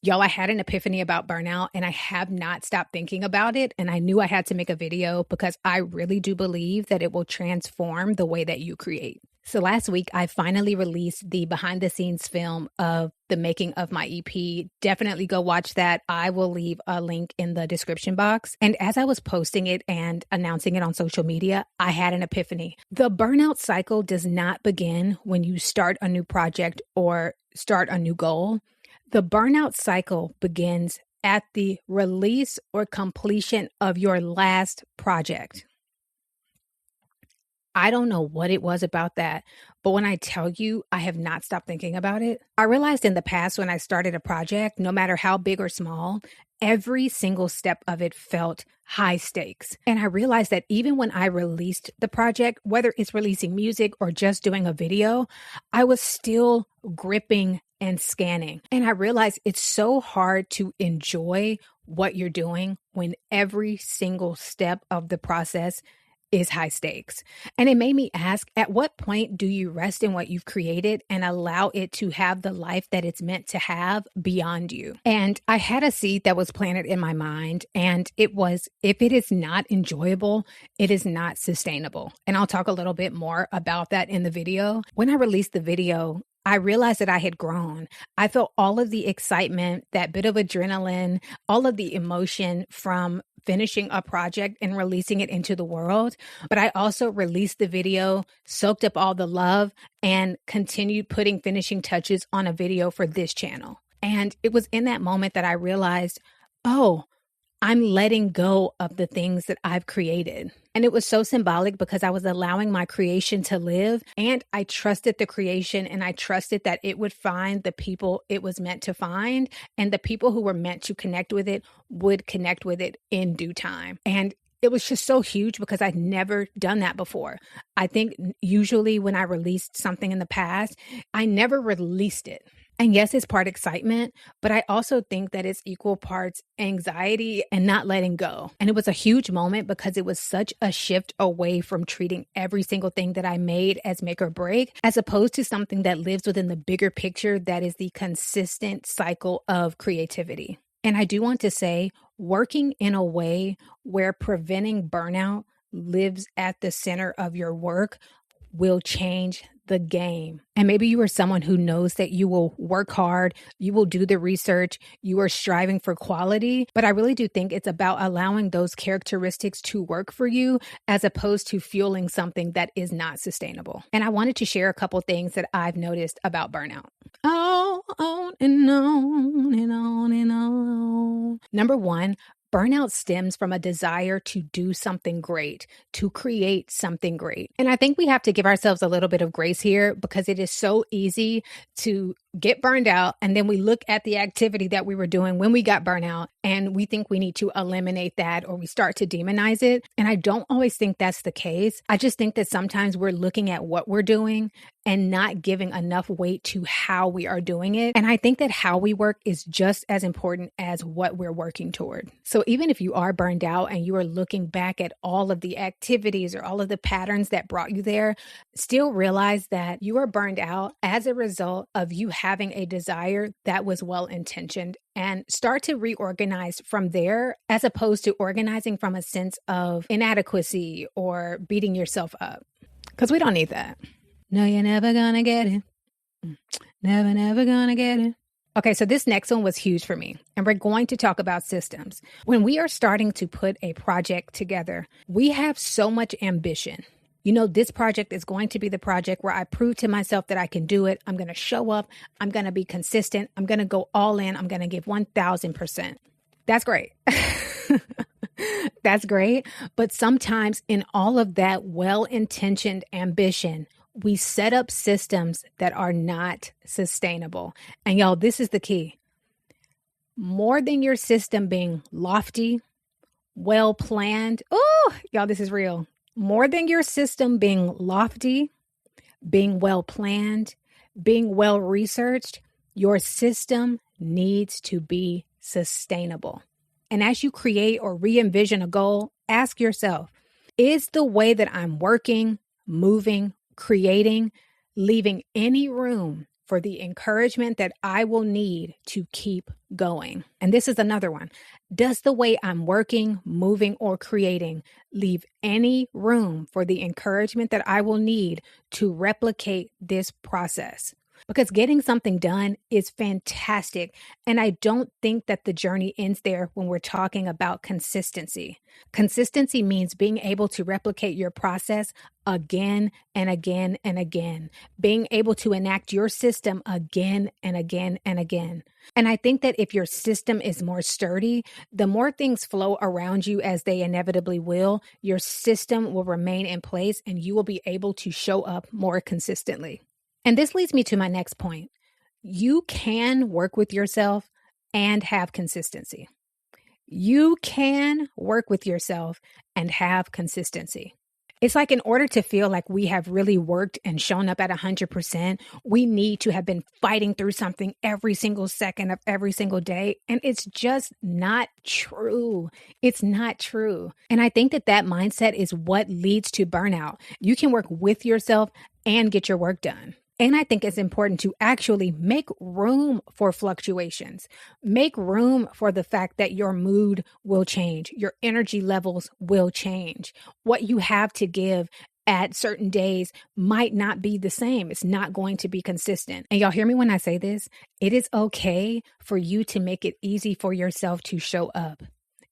Y'all, I had an epiphany about burnout and I have not stopped thinking about it. And I knew I had to make a video because I really do believe that it will transform the way that you create. So last week, I finally released the behind the scenes film of the making of my EP. Definitely go watch that. I will leave a link in the description box. And as I was posting it and announcing it on social media, I had an epiphany. The burnout cycle does not begin when you start a new project or start a new goal. The burnout cycle begins at the release or completion of your last project. I don't know what it was about that, but when I tell you, I have not stopped thinking about it. I realized in the past when I started a project, no matter how big or small, every single step of it felt high stakes. And I realized that even when I released the project, whether it's releasing music or just doing a video, I was still gripping and scanning. And I realized it's so hard to enjoy what you're doing when every single step of the process is high stakes. And it made me ask, at what point do you rest in what you've created and allow it to have the life that it's meant to have beyond you? And I had a seed that was planted in my mind, and it was, if it is not enjoyable, it is not sustainable. And I'll talk a little bit more about that in the video. When I released the video, I realized that I had grown. I felt all of the excitement, that bit of adrenaline, all of the emotion from finishing a project and releasing it into the world. But I also released the video, soaked up all the love, and continued putting finishing touches on a video for this channel. And it was in that moment that I realized, oh, I'm letting go of the things that I've created. And it was so symbolic because I was allowing my creation to live, and I trusted the creation, and I trusted that it would find the people it was meant to find, and the people who were meant to connect with it would connect with it in due time. And it was just so huge because I'd never done that before. I think usually when I released something in the past, I never released it. And yes, it's part excitement, but I also think that it's equal parts anxiety and not letting go. And it was a huge moment because it was such a shift away from treating every single thing that I made as make or break, as opposed to something that lives within the bigger picture that is the consistent cycle of creativity. And I do want to say, working in a way where preventing burnout lives at the center of your work will change the game. And maybe you are someone who knows that you will work hard, you will do the research, you are striving for quality, but I really do think it's about allowing those characteristics to work for you as opposed to fueling something that is not sustainable. And I wanted to share a couple things that I've noticed about burnout. On and on and on and on. Number one, burnout stems from a desire to do something great, to create something great. And I think we have to give ourselves a little bit of grace here because it is so easy to get burned out. And then we look at the activity that we were doing when we got burnt out and we think we need to eliminate that, or we start to demonize it. And I don't always think that's the case. I just think that sometimes we're looking at what we're doing and not giving enough weight to how we are doing it. And I think that how we work is just as important as what we're working toward. So even if you are burned out and you are looking back at all of the activities or all of the patterns that brought you there, still realize that you are burned out as a result of you having a desire that was well-intentioned, and start to reorganize from there as opposed to organizing from a sense of inadequacy or beating yourself up. Because we don't need that. No, you're never gonna get it. Never gonna get it. Okay, so this next one was huge for me, and we're going to talk about systems. When we are starting to put a project together, we have so much ambition. You know, this project is going to be the project where I prove to myself that I can do it. I'm going to show up. I'm going to be consistent. I'm going to go all in. I'm going to give 1000%. That's great. That's great. But sometimes in all of that well-intentioned ambition, we set up systems that are not sustainable. And y'all, this is the key. More than your system being lofty, well-planned. Oh, y'all, this is real. More than your system being lofty, being well-planned, being well-researched, your system needs to be sustainable. And as you create or re-envision a goal, ask yourself, is the way that I'm working, moving, creating, leaving any room for the encouragement that I will need to keep going. And this is another one. Does the way I'm working, moving, or creating leave any room for the encouragement that I will need to replicate this process? Because getting something done is fantastic. And I don't think that the journey ends there when we're talking about consistency. Consistency means being able to replicate your process again and again and again, being able to enact your system again and again and again. And I think that if your system is more sturdy, the more things flow around you as they inevitably will, your system will remain in place and you will be able to show up more consistently. And this leads me to my next point. You can work with yourself and have consistency. You can work with yourself and have consistency. It's like in order to feel like we have really worked and shown up at 100%, we need to have been fighting through something every single second of every single day. And it's just not true. It's not true. And I think that that mindset is what leads to burnout. You can work with yourself and get your work done. And I think it's important to actually make room for fluctuations. Make room for the fact that your mood will change. Your energy levels will change. What you have to give at certain days might not be the same. It's not going to be consistent. And y'all hear me when I say this? It is okay for you to make it easy for yourself to show up.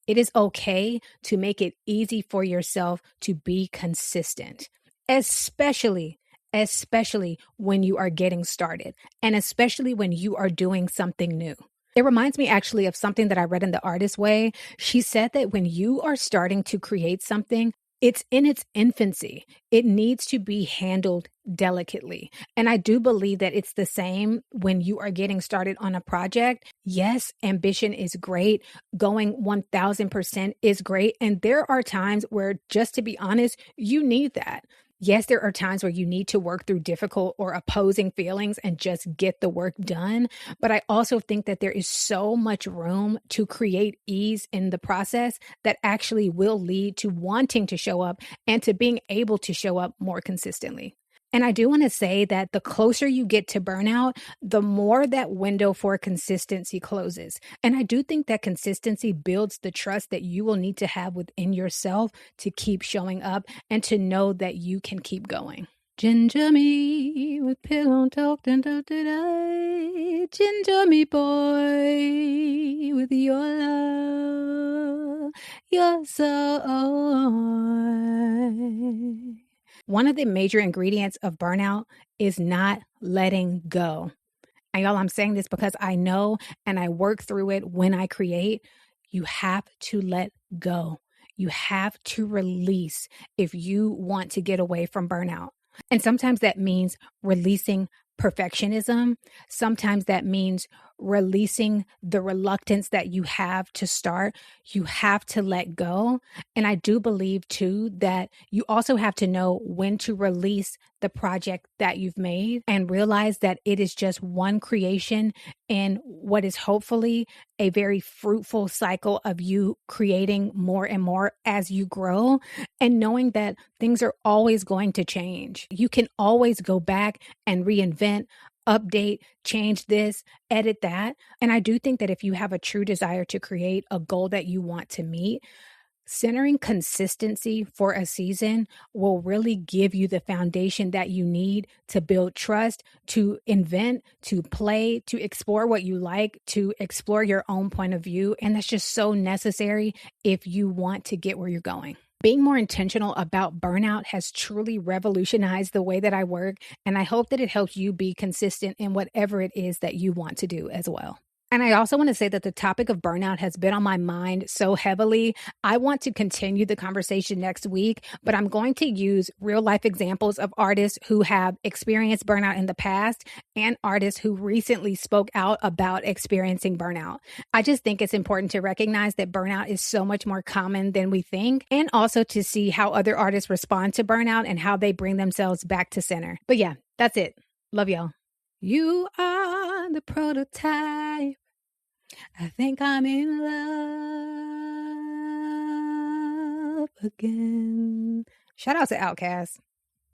It is okay to make it easy for yourself to be consistent, especially when you are getting started, and especially when you are doing something new. It reminds me actually of something that I read in The Artist Way. She said that when you are starting to create something, it's in its infancy. It needs to be handled delicately. And I do believe that it's the same when you are getting started on a project. Yes, ambition is great. Going 1000% is great. And there are times where, just to be honest, you need that. Yes, there are times where you need to work through difficult or opposing feelings and just get the work done. But I also think that there is so much room to create ease in the process that actually will lead to wanting to show up and to being able to show up more consistently. And I do want to say that the closer you get to burnout, the more that window for consistency closes. And I do think that consistency builds the trust that you will need to have within yourself to keep showing up and to know that you can keep going. Ginger me with pillow talk today. Ginger me boy with your love. You're so one of the major ingredients of burnout is not letting go. And y'all, I'm saying this because I know and I work through it when I create. You have to let go. You have to release if you want to get away from burnout. And sometimes that means releasing perfectionism. Sometimes that means releasing the reluctance that you have to start. You have to let go. And I do believe too that you also have to know when to release the project that you've made and realize that it is just one creation in what is hopefully a very fruitful cycle of you creating more and more as you grow, and knowing that things are always going to change. You can always go back and reinvent, update, change this, edit that. And I do think that if you have a true desire to create a goal that you want to meet, centering consistency for a season will really give you the foundation that you need to build trust, to invent, to play, to explore what you like, to explore your own point of view. And that's just so necessary if you want to get where you're going. Being more intentional about burnout has truly revolutionized the way that I work, and I hope that it helps you be consistent in whatever it is that you want to do as well. And I also want to say that the topic of burnout has been on my mind so heavily. I want to continue the conversation next week, but I'm going to use real life examples of artists who have experienced burnout in the past and artists who recently spoke out about experiencing burnout. I just think it's important to recognize that burnout is so much more common than we think, and also to see how other artists respond to burnout and how they bring themselves back to center. But yeah, that's it. Love y'all. You are the prototype. I think I'm in love again. Shout out to Outkast.